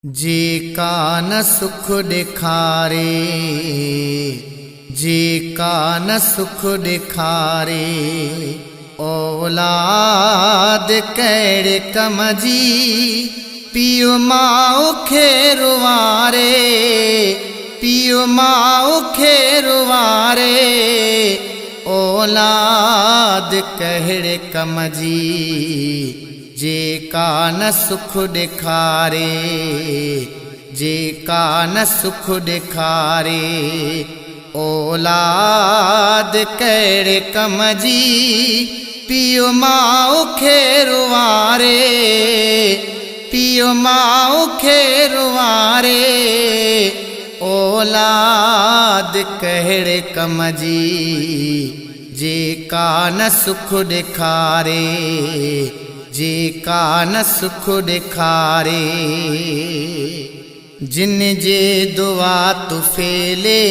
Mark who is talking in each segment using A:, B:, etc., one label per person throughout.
A: जेका न सुख ॾेखारे, जेका न सुख ॾेखारे, औलाद कहिड़े कम जी, पीउ माउ खे रुवारे, पीउ माउ खे रुवारे, औलाद कहिड़े कम जी, जेका न सुख ॾेखारे, जेका न सुख ॾेखारे, औलाद कहिड़े कम जी, पीउ माउ खे रुवारे, पीउ माउ खे रुवारे, औलाद कहिड़े कम जी, जेका न सुख ॾेखारे, जेका न सुख ॾेखारे। जिन जे दुआ तू फेले,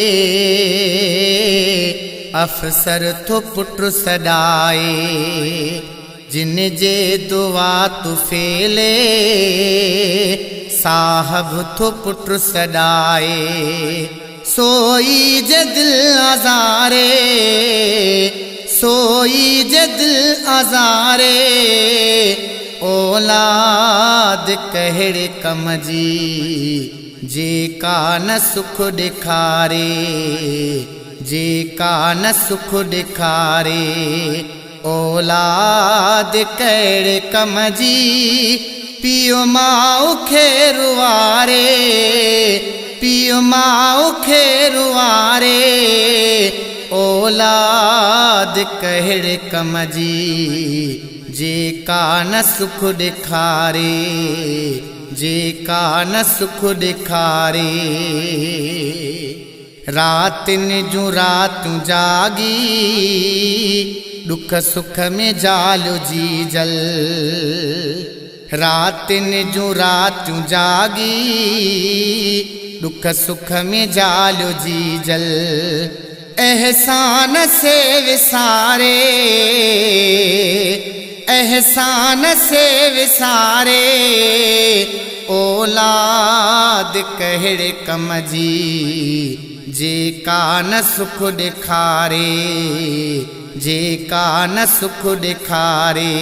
A: अफ़सर थो पुट सॾाए, जिन जे दुआ तू फेले, साहब थो पुट सॾाए, सोई जे दिल आज़ारे, सोई जे दिल आज़ारे, औलाद कहिड़े कम जी, जेका न सुख ॾेखारे, जेका न सुख ॾेखारे, औलाद कहिड़े कम जी, पीउ माउ खे रुवारे, पीउ माउ खे रुवारे, औलाद कहिड़े कम जी, जेका न सुख ॾेखारे, जेका न सुख ॾेखारे। रातिनि जूं रातूं जागी, ॾुख सुख में ज़ालू जी जल, रातिनि जूं रातूं जागी, ॾुख सुख में ज़ालू जी जल, एहसान से विसारे, एहसान से विसारे, औलाद कहिड़े कम जी, जेका न सुख ॾेखारे, जेका न सुख ॾेखारे,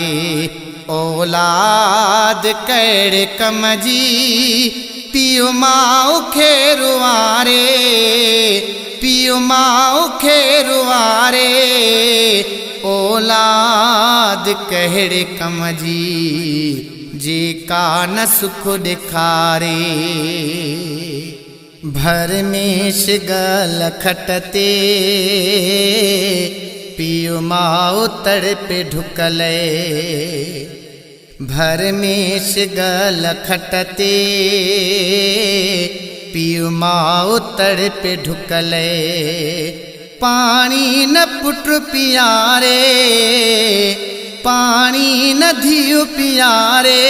A: औलाद कहिड़े कम जी, पीउ माउ खे रुवारे, पीउ माउ खे रुवारे, औलाद कहिड़े कम जी, जेका न सुख ॾेखारे। भर में शिगल खटते, पीउ माउ तड़पे ढुकले, भर में शिगल खटते, पीउ माउ तड़पे ढुकले, पानी न पुट पियारे, पानी न धीउ पियारे,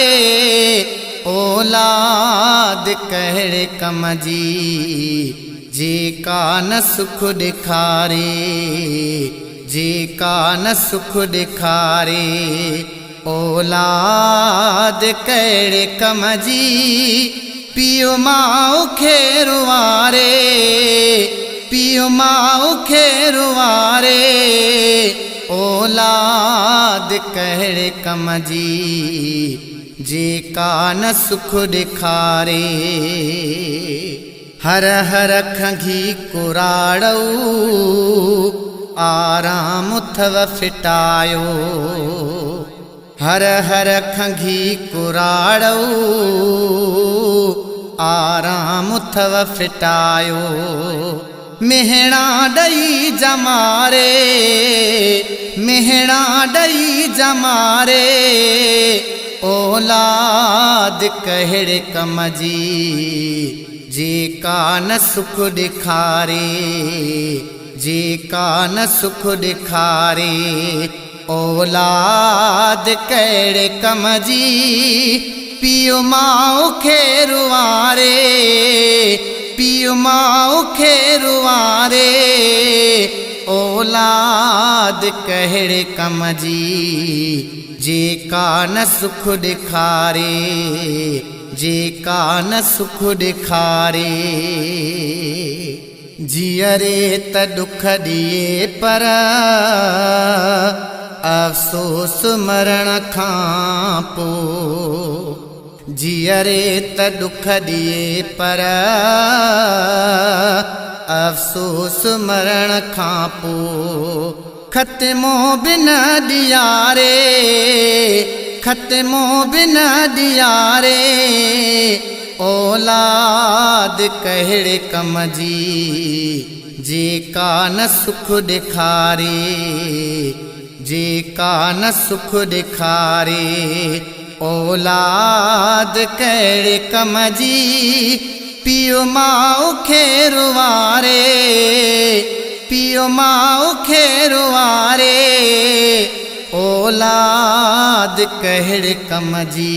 A: औलाद कहिड़े कम जी, जेका न सुख ॾेखारे, जेका न सुख ॾेखारे, औलाद कहिड़े कम जी, पीउ माउ खे रुवारे, पीउ माउ खे रुवारे, औलाद कहिड़े कम जी, जेका न सुख ॾेखारे। हर हर खंघी कुराड़ऊ, आराम अथव फिटायो, हर हर खंघी कुराड़ऊ, आराम अथव फिटायो, मेहणा ॾई जमारे, मेहणा ॾई जमारे, औलाद कहिड़े कम जी, जेका न सुख ॾेखारे, जेका न सुख ॾेखारे, औलाद कहिड़े कम जी, पीउ माउ खे रुवारे, पीउ माउ खे रुवारे, औलाद कहिड़े कम जी, जेका न सुख ॾेखारे, जेका न सुख ॾेखारे। जीअरे त दुख ॾिए पर अफ़सोस मरण खां पोइ। जीअरे त दुख ॾिए पर अफ़सोस मरण खां पोइ। ख़त्मो बि न ॾियारे, ख़त्मो बि न ॾियारे। औलाद कहिड़े कम जी जेका न सुख ॾेखारे, जेका न सुख ॾेखारे। औलाद कहिड़े कम जी पीउ माउ खे रुवारे, पीउ माउ खे रुवारे। औलाद कहिड़े कम जी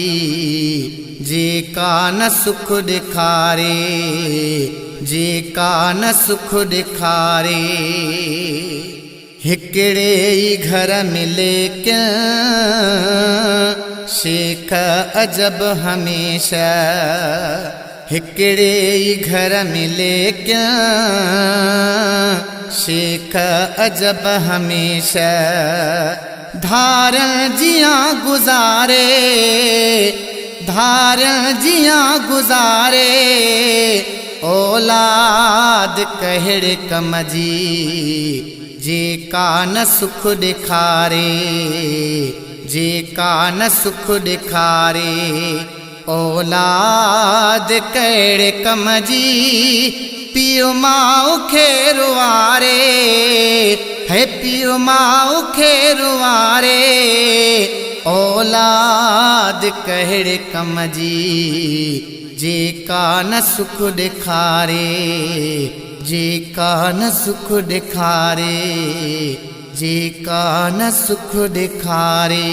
A: जेका न सुख ॾेखारे, जेका न सुख ॾेखारे। हिकिड़े ई घर में लेकिन शेख अजब हमेशा। हिकिड़े ई घर में लेकिन शेख अजब हमेशा। धारण जियां गुज़ारे, धारण जियां गुज़ारे। औलाद कहिड़े कम जी जेका न सुख ॾेखारे, जेका न सुख ॾेखारे। औलाद कहिड़े कम जी पीउ माउ खे रुवारे, है पीउ माउ खे रुवारे। औलाद कहिड़े कम जी जेका न सुख ॾेखारे, जेका न सुख ॾेखारे, जेका न सुख ॾेखारे।